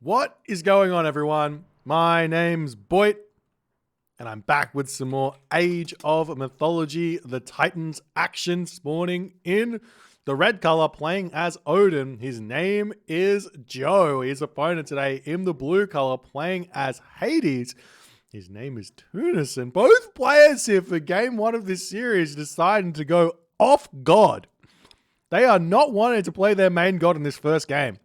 What is going on, everyone? My name's Boit, and I'm back with some more Age of Mythology, the Titans action this morning in the red color, playing as Odin. His name is Joe. His opponent today in the blue color, playing as Hades. His name is Tunison. Both players here for game one of this series deciding to go off God. They are not wanting to play their main god in this first game.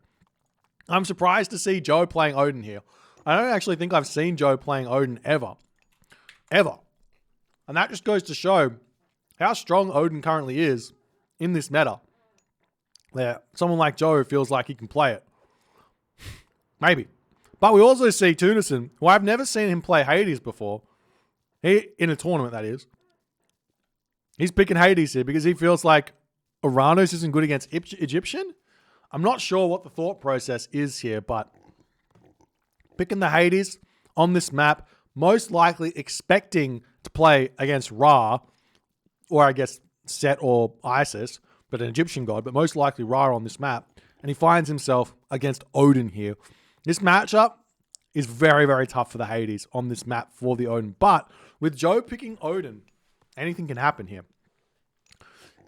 I'm surprised to see Joe playing Odin here. I don't actually think I've seen Joe playing Odin ever. Ever. And that just goes to show how strong Odin currently is in this meta. Where someone like Joe feels like he can play it. Maybe. But we also see Tunison, who I've never seen him play Hades before. In a tournament, that is. He's picking Hades here because he feels like Oranos isn't good against Egyptian. I'm not sure what the thought process is here, but picking the Hades on this map, most likely expecting to play against Ra, or I guess Set or Isis, but an Egyptian god, but most likely Ra on this map, and he finds himself against Odin here. This matchup is very, very tough for the Hades on this map for the Odin, but with Joe picking Odin, anything can happen here.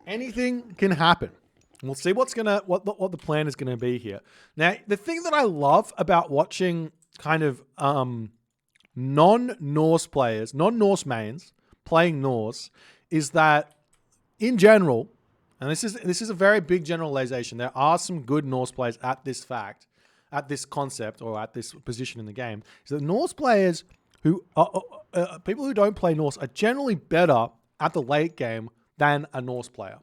Anything can happen. We'll see what the plan is gonna be here. Now, the thing that I love about watching kind of non-Norse players, non-Norse mains playing Norse, is that in general, and this is a very big generalization, there are some good Norse players at this concept, or at this position in the game, is that Norse players who people who don't play Norse are generally better at the late game than a Norse player.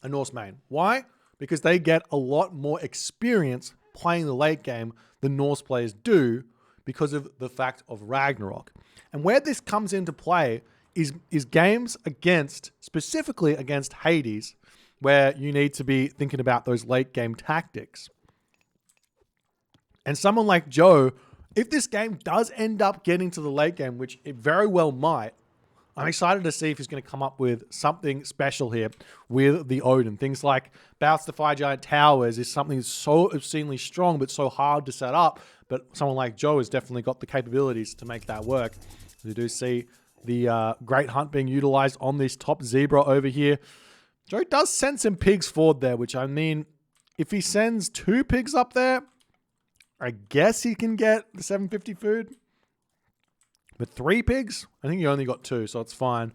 A Norse main. Why? Because they get a lot more experience playing the late game than Norse players do because of the fact of Ragnarok. And where this comes into play is games specifically against Hades, where you need to be thinking about those late game tactics. And someone like Joe, if this game does end up getting to the late game, which it very well might, I'm excited to see if he's going to come up with something special here with the Odin. Things like Bounce Defy Giant Towers is something that's so obscenely strong, but so hard to set up. But someone like Joe has definitely got the capabilities to make that work. We do see the Great Hunt being utilized on this top zebra over here. Joe does send some pigs forward there, which I mean, if he sends 2 pigs up there, I guess he can get the 750 food. But 3 pigs? I think you only got 2, so it's fine.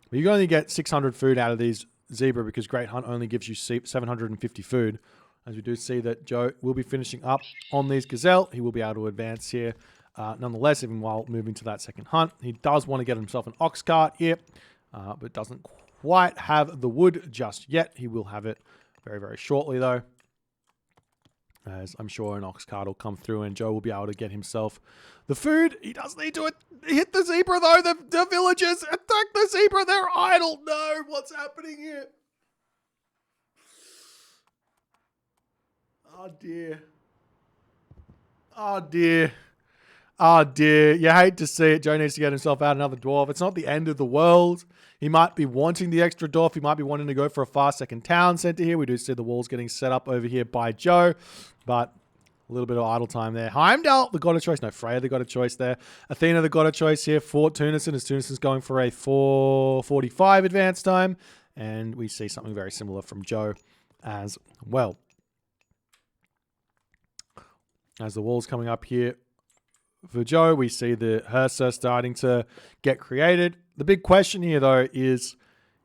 But you can only get 600 food out of these zebra because Great Hunt only gives you 750 food. As we do see that Joe will be finishing up on these gazelle. He will be able to advance here. Nonetheless, even while moving to that second hunt, he does want to get himself an ox cart here, but doesn't quite have the wood just yet. He will have it very, very shortly, though. As I'm sure an ox cart will come through and Joe will be able to get himself the food. He does need to hit the zebra, though. The villagers attack the zebra. They're idle. No, what's happening here? Oh, dear. Oh, dear. Oh, dear. You hate to see it. Joe needs to get himself out another dwarf. It's not the end of the world. He might be wanting the extra dwarf. He might be wanting to go for a fast second town center here. We do see the walls getting set up over here by Joe, but a little bit of idle time there. Heimdall, the god of choice. No, Freya, the god of choice there. Athena, the god of choice here for Tunison, as Tunison's going for a 4:45 advance time. And we see something very similar from Joe as well. As the wall's coming up here for Joe, we see the Hersa starting to get created. The big question here, though, is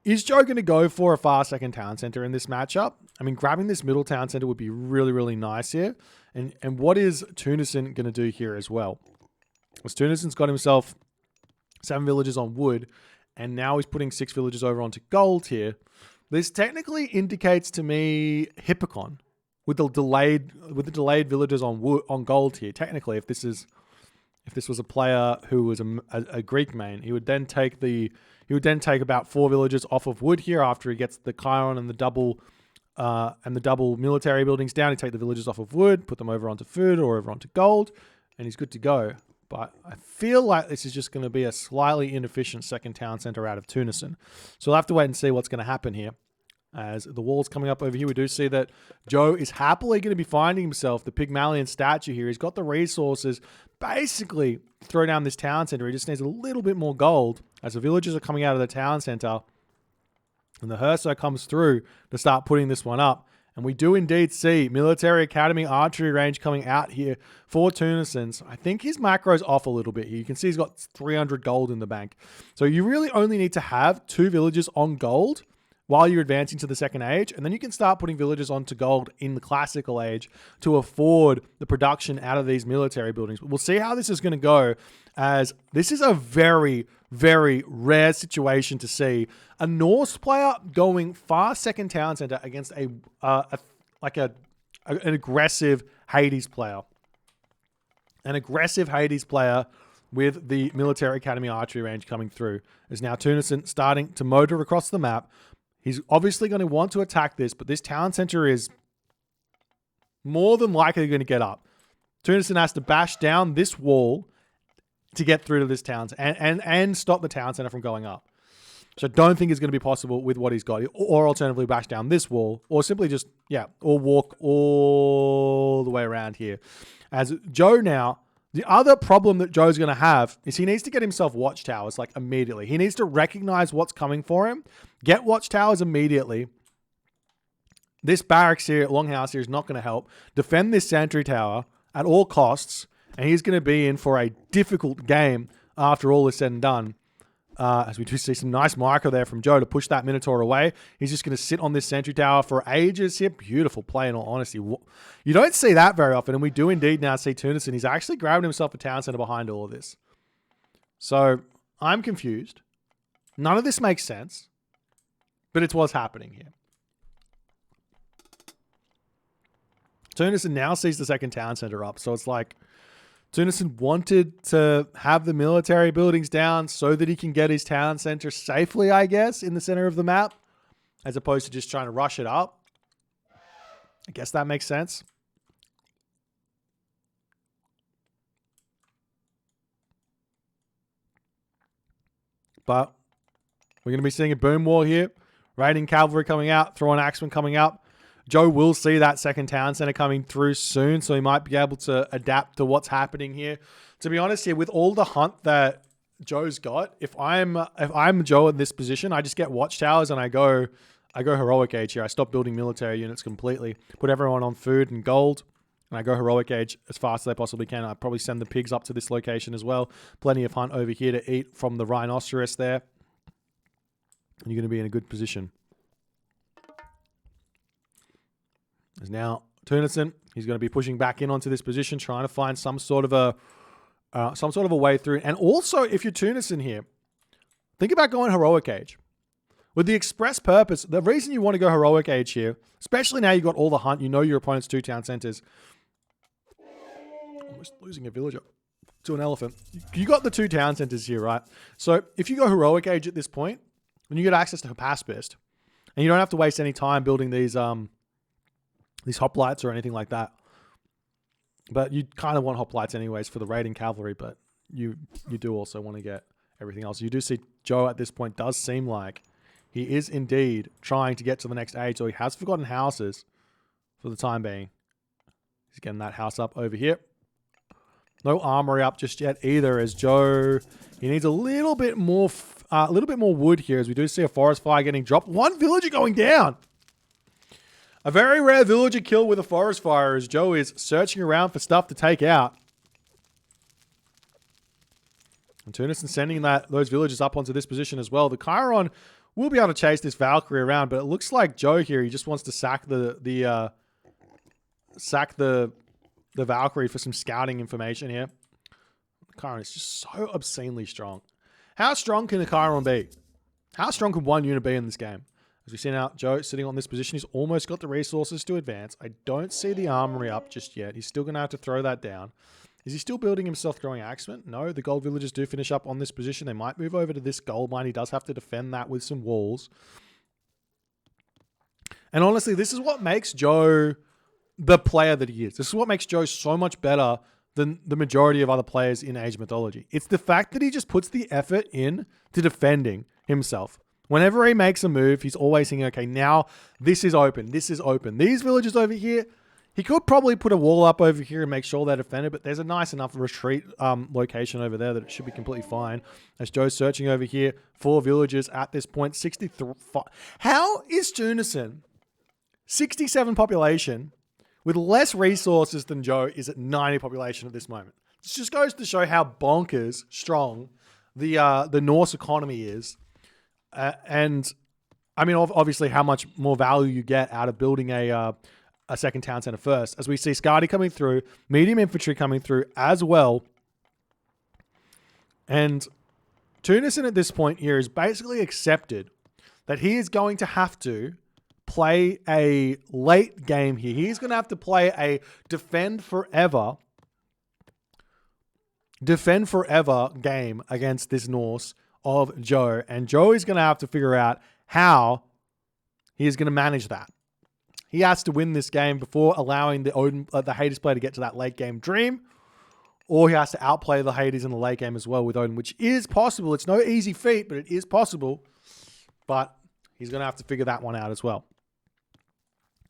Joe going to go for a fast second town center in this matchup? I mean, grabbing this middle town center would be really, really nice here. And what is Tunison going to do here as well? Because Tunison's got himself 7 villages on wood, and now he's putting 6 villages over onto gold here. This technically indicates to me Hippocon with the delayed villages on wood, on gold here. Technically, if this was a player who was a Greek main, he would then take about 4 villages off of wood here after he gets the Chiron and the double military buildings down. He'd take the villages off of wood, put them over onto food or over onto gold, and he's good to go. But I feel like this is just going to be a slightly inefficient second town center out of Tunison. So we'll have to wait and see what's going to happen here. As the wall's coming up over here, we do see that Joe is happily going to be finding himself the Pygmalion statue here. He's got the resources. Basically, throw down this town center. He just needs a little bit more gold as the villagers are coming out of the town center. And the Herso comes through to start putting this one up. And we do indeed see Military Academy archery range coming out here for Tunison. So I think his macro's off a little bit here. You can see he's got 300 gold in the bank. So you really only need to have 2 villages on gold while you're advancing to the second age, and then you can start putting villagers onto gold in the classical age to afford the production out of these military buildings. But we'll see how this is going to go, as this is a very, very rare situation to see a Norse player going far second town center against an aggressive Hades player. An aggressive Hades player with the Military Academy archery range coming through. Is now Tunison starting to motor across the map. He's obviously going to want to attack this, but this town center is more than likely going to get up. Tunison has to bash down this wall to get through to this town and stop the town center from going up. So I don't think it's going to be possible with what he's got. Or alternatively bash down this wall, or simply just, or walk all the way around here. As Joe now, the other problem that Joe's going to have is he needs to get himself watchtowers like immediately. He needs to recognize what's coming for him, get watchtowers immediately. This barracks here, longhouse here, is not going to help. Defend this sentry tower at all costs, and he's going to be in for a difficult game after all is said and done. As we do see some nice micro there from Joe to push that Minotaur away. He's just going to sit on this sentry tower for ages here. Beautiful play, in all honesty. You don't see that very often, and we do indeed now see Tunison. He's actually grabbing himself a town center behind all of this. So, I'm confused. None of this makes sense, but it's what's happening here. Tunison now sees the second town center up, so it's like Tunison wanted to have the military buildings down so that he can get his town center safely, I guess, in the center of the map, as opposed to just trying to rush it up. I guess that makes sense. But we're going to be seeing a boom wall here. Raiding cavalry coming out, throwing axemen coming up. Joe will see that second town center coming through soon, so he might be able to adapt to what's happening here. To be honest here, with all the hunt that Joe's got, if I'm Joe in this position, I just get watchtowers and I go heroic age here. I stop building military units completely, put everyone on food and gold, and I go heroic age as fast as I possibly can. I probably send the pigs up to this location as well. Plenty of hunt over here to eat from the rhinoceros there, and you're going to be in a good position. Is now Tunison. He's going to be pushing back in onto this position, trying to find some sort of a way through. And also, if you're Tunison here, think about going heroic age. With the express purpose, the reason you want to go heroic age here, especially now you've got all the hunt, you know your opponent's 2 town centers. Almost losing a villager to an elephant. You got the 2 town centers here, right? So if you go heroic age at this point, when you get access to Hapaspist, and you don't have to waste any time building these hoplites or anything like that. But you kind of want hoplites anyways for the raiding cavalry, but you do also want to get everything else. You do see Joe at this point does seem like he is indeed trying to get to the next age, so he has forgotten houses for the time being. He's getting that house up over here. No armory up just yet either, as Joe, he needs a little bit more wood here, as we do see a forest fire getting dropped. 1 villager going down. A very rare villager kill with a forest fire, as Joe is searching around for stuff to take out. And Tunison sending those villagers up onto this position as well. The Chiron will be able to chase this Valkyrie around, but it looks like Joe here, he just wants to sack the Valkyrie for some scouting information here. The Chiron is just so obscenely strong. How strong can the Chiron be? How strong can 1 unit be in this game? As we see now, Joe sitting on this position, he's almost got the resources to advance. I don't see the armory up just yet. He's still going to have to throw that down. Is he still building himself throwing axemen? No, the gold villagers do finish up on this position. They might move over to this gold mine. He does have to defend that with some walls. And honestly, this is what makes Joe the player that he is. This is what makes Joe so much better than the majority of other players in Age of Mythology. It's the fact that he just puts the effort in to defending himself Whenever he makes a move, he's always thinking, okay, now this is open. This is open. These villages over here, he could probably put a wall up over here and make sure they're defended, but there's a nice enough retreat location over there that it should be completely fine. As Joe's searching over here for villages at this point, 63. How is Tunison, 67 population, with less resources than Joe, is at 90 population at this moment? This just goes to show how bonkers strong the Norse economy is. And I mean, obviously how much more value you get out of building a second town center first. As we see Skadi coming through, medium infantry coming through as well. And Tunison at this point here is basically accepted that he is going to have to play a late game here. He's going to have to play a defend forever game against this Norse of Joe. And Joe is going to have to figure out how he is going to manage that. He has to win this game before allowing the Odin, the Hades player to get to that late game dream, or he has to outplay the Hades in the late game as well with Odin, which is possible. It's no easy feat, but it is possible. But he's going to have to figure that one out as well.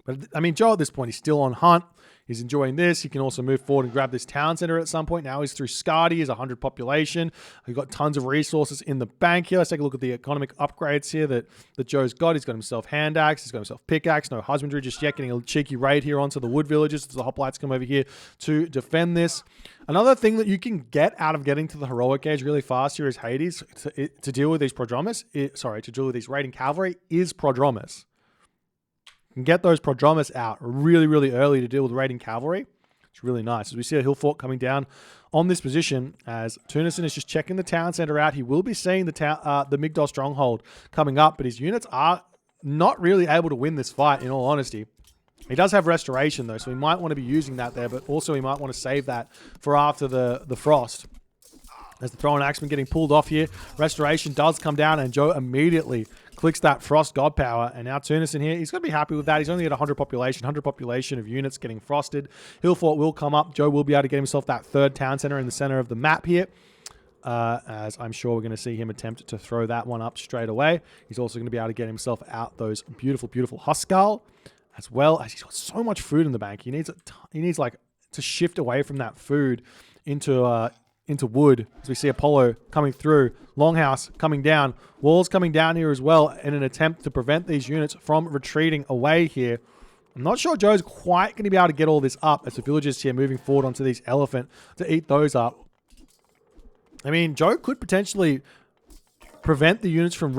But I mean, Joe at this point, he's still on hunt. He's enjoying this. He can also move forward and grab this town center at some point. Now he's through Skadi. He's 100 population. He's got tons of resources in the bank here. Let's take a look at the economic upgrades here that Joe's got. He's got himself hand axe. He's got himself pickaxe. No husbandry just yet. Getting a cheeky raid here onto the wood villages. The hoplites come over here to defend this. Another thing that you can get out of getting to the heroic age really fast here is Hades to deal with these prodromus. To deal with these raiding cavalry is prodromus. Can get those prodromus out really, really early to deal with raiding cavalry. It's really nice. As we see a hill fort coming down on this position, as Tunison is just checking the town center out. He will be seeing the Migdol stronghold coming up, but his units are not really able to win this fight, in all honesty. He does have restoration, though, so he might want to be using that there, but also he might want to save that for after the frost. As the throwing axeman getting pulled off here, restoration does come down, and Joe immediately clicks that frost god power. And now Tunison here, he's going to be happy with that. He's only at 100 population of units getting frosted. Hill fort will come up. Joe will be able to get himself that third town center in the center of the map here. As I'm sure we're going to see him attempt to throw that one up straight away. He's also going to be able to get himself out those beautiful, beautiful Huskal, as well as he's got so much food in the bank. He needs like to shift away from that food into wood. As we see Apollo coming through, Longhouse coming down, walls coming down here as well in an attempt to prevent these units from retreating away here. I'm not sure Joe's quite going to be able to get all this up as the villagers here moving forward onto these elephant to eat those up. I mean, Joe could potentially prevent the units from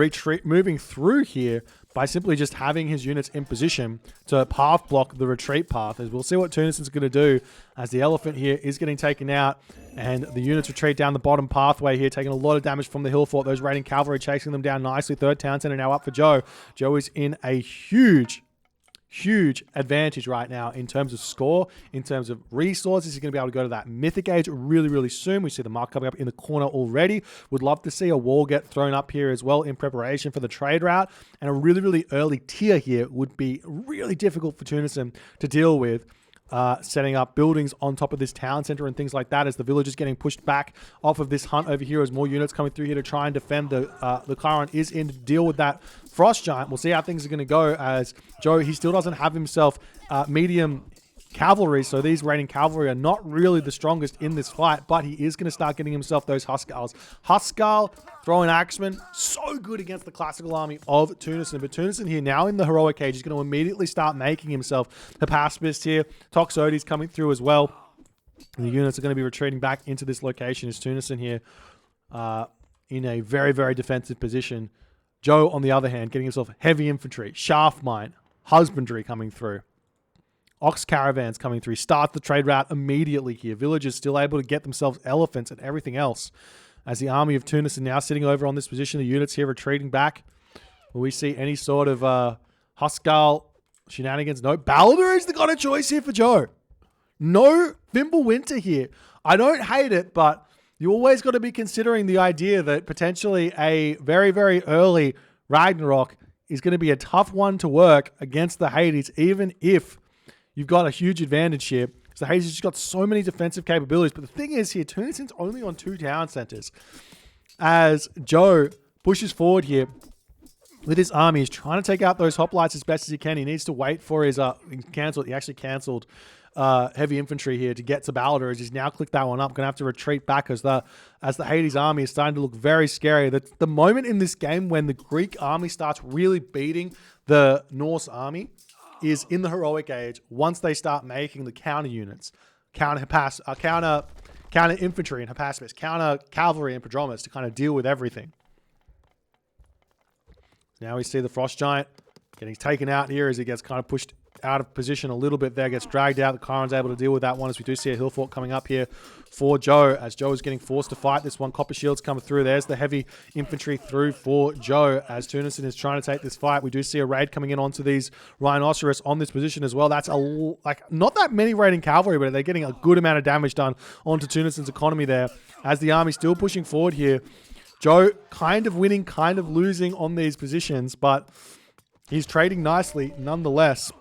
moving through here by simply just having his units in position to path block the retreat path. As we'll see what Tunison's going to do as the elephant here is getting taken out and the units retreat down the bottom pathway here, taking a lot of damage from the hill fort. Those raiding cavalry chasing them down nicely. Third town center now up for Joe. Joe is in a huge advantage right now in terms of score, in terms of resources. He's going to be able to go to that Mythic age really, really soon. We see the mark coming up in the corner already. Would love to see a wall get thrown up here as well in preparation for the trade route. And a really, really early tier here would be really difficult for Tunison to deal with. Setting up buildings on top of this town center and things like that as the village is getting pushed back off of this hunt over here as more units coming through here to try and defend the Chiron is in to deal with that frost giant. We'll see how things are going to go as Joe, he still doesn't have himself medium cavalry, so these raiding cavalry are not really the strongest in this fight, but he is going to start getting himself those Huskals. Huskal, throwing axeman, so good against the classical army of Tunison. But Tunison here now in the heroic age is going to immediately start making himself the pacifist here. Toxotes coming through as well. And the units are going to be retreating back into this location as Tunison here in a very, very defensive position. Joe, on the other hand, getting himself heavy infantry, shaft mine, husbandry coming through. Ox caravans coming through. Start the trade route immediately here. Villagers still able to get themselves elephants and everything else. As the army of Tunison now sitting over on this position. The units here retreating back. Will we see any sort of Huskal shenanigans? No. Baldur is the kind of choice here for Joe. No Fimbulwinter here. I don't hate it, but you always got to be considering the idea that potentially a very, very early Ragnarok is going to be a tough one to work against the Hades, even if you've got a huge advantage here. So Hades has just got so many defensive capabilities. But the thing is here, Tunison's only on 2 town centers. As Joe pushes forward here, with his army. He's trying to take out those hoplites as best as he can. He needs to wait for his he actually cancelled heavy infantry here to get to Ballador, as he's now clicked that one up. Gonna have to retreat back as the Hades army is starting to look very scary. The moment in this game when the Greek army starts really beating the Norse army is in the heroic age, once they start making the counter units, counter infantry and Hypaspis, counter cavalry and Prodromus to kind of deal with everything. Now we see the Frost Giant getting taken out here as he gets kind of pushed out of position a little bit there, gets dragged out. The Chiron's able to deal with that one, as we do see a hill fort coming up here for Joe, as Joe is getting forced to fight this one. Copper Shields coming through. There's the heavy infantry through for Joe, as Tunison is trying to take this fight. We do see a raid coming in onto these Rhinoceros on this position as well. That's not that many raiding cavalry, but they're getting a good amount of damage done onto Tunison's economy there, as the army's still pushing forward here. Joe kind of winning, kind of losing on these positions, but he's trading nicely nonetheless.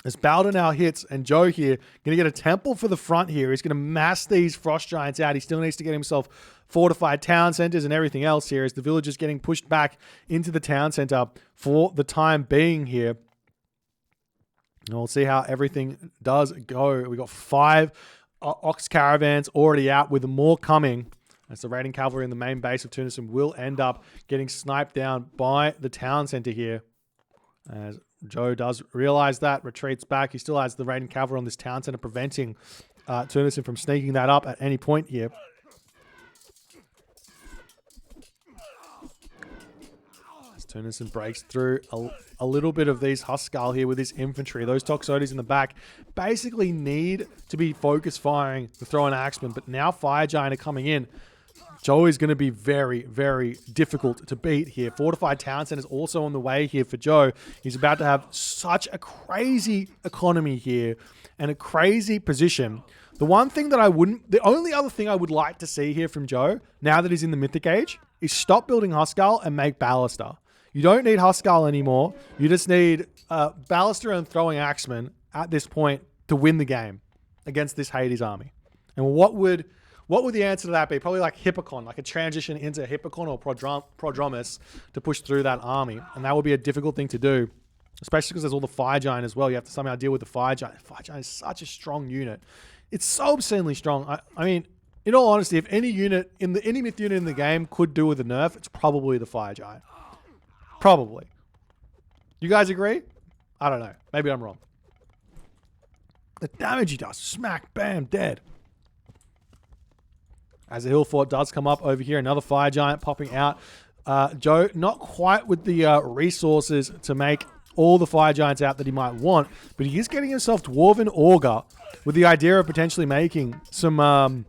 As Balder now hits, and Joe here going to get a temple for the front here. He's going to mass these Frost Giants out. He still needs to get himself fortified town centers and everything else here, as the villagers getting pushed back into the town center for the time being here. And we'll see how everything does go. We got 5 ox caravans already out, with more coming, as the raiding cavalry in the main base of Tunison will end up getting sniped down by the town center here. As Joe does realize that, retreats back. He still has the raiding cavalry on this town center, preventing Tunison from sneaking that up at any point here. As Tunison breaks through a little bit of these Huskal here with his infantry. Those Toxotes in the back basically need to be focus firing to throw an axeman, but now Fire Giant are coming in. Joe is going to be very, very difficult to beat here. Fortified Town Center is also on the way here for Joe. He's about to have such a crazy economy here and a crazy position. The only other thing I would like to see here from Joe, now that he's in the Mythic Age, is stop building Huskal and make Ballister. You don't need Huskal anymore. You just need Ballister and throwing Axemen at this point to win the game against this Hades army. And what would the answer to that be? Probably like Hippocon, like a transition into Hippocon or Prodromus to push through that army. And that would be a difficult thing to do, especially because there's all the Fire Giant as well. You have to somehow deal with the Fire Giant. Fire Giant is such a strong unit. It's so obscenely strong. I mean, in all honesty, if any myth unit in the game could do with a nerf, it's probably the Fire Giant. Probably. You guys agree? I don't know. Maybe I'm wrong. The damage he does. Smack, bam, dead. As the hill fort does come up over here, another Fire Giant popping out. Joe, not quite with the resources to make all the Fire Giants out that he might want, but he is getting himself Dwarven Augur with the idea of potentially making some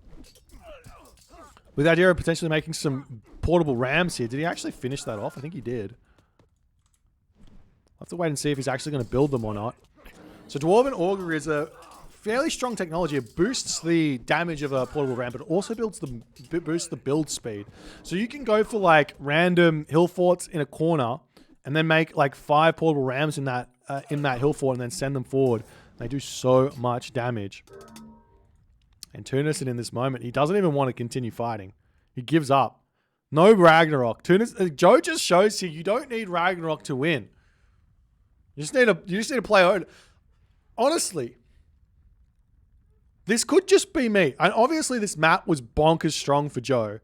portable rams here. Did he actually finish that off? I think he did. I'll have to wait and see if he's actually going to build them or not. So Dwarven Augur is a fairly strong technology. It boosts the damage of a portable ram, but it also boosts the build speed. So you can go for like random hill forts in a corner and then make like 5 portable rams in that hill fort and then send them forward. They do so much damage. And Tunison in this moment, he doesn't even want to continue fighting. He gives up. No Ragnarok. Joe just shows here you don't need Ragnarok to win. You just need to play Odin. Honestly, this could just be me. And obviously this map was bonkers strong for Joe.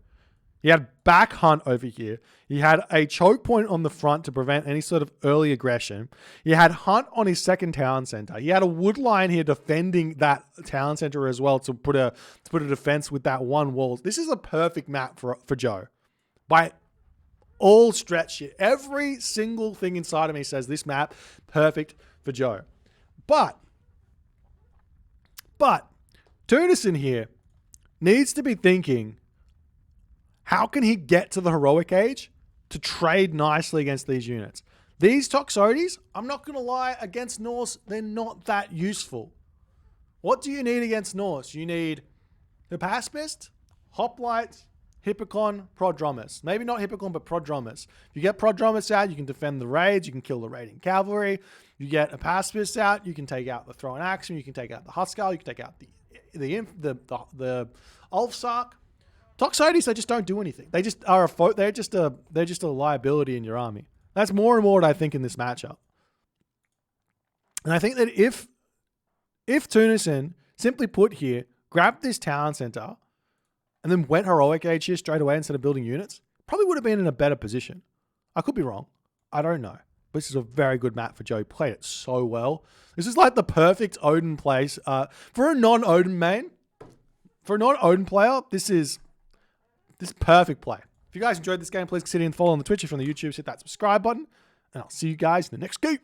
He had back hunt over here. He had a choke point on the front to prevent any sort of early aggression. He had hunt on his second town center. He had a wood line here defending that town center as well to put a defense with that one wall. This is a perfect map for Joe. By all stretch here. Every single thing inside of me says this map, perfect for Joe. But Tunison here needs to be thinking, how can he get to the heroic age to trade nicely against these units? These Toxotes, I'm not going to lie, against Norse, they're not that useful. What do you need against Norse? You need Hypaspist, Hoplite, Hippocon, Prodromus. Maybe not Hippocon, but Prodromus. If you get Prodromus out, you can defend the raids, you can kill the raiding cavalry. You get Hypaspist out, you can take out the throwing action, you can take out the Huskal, you can take out the Ulfsark. Toxotes, they just don't do anything. They just are they're just a liability in your army. That's more and more what I think in this matchup. And I think that if Tunison simply put here, grabbed this town center, and then went heroic age here straight away instead of building units, probably would have been in a better position. I could be wrong. I don't know. But this is a very good map for Joe. He played it so well. This is like the perfect Odin place. For a non-Odin main, for a non-Odin player, this is perfect play. If you guys enjoyed this game, please consider following the Twitch. If you're on the YouTube, hit that subscribe button. And I'll see you guys in the next game.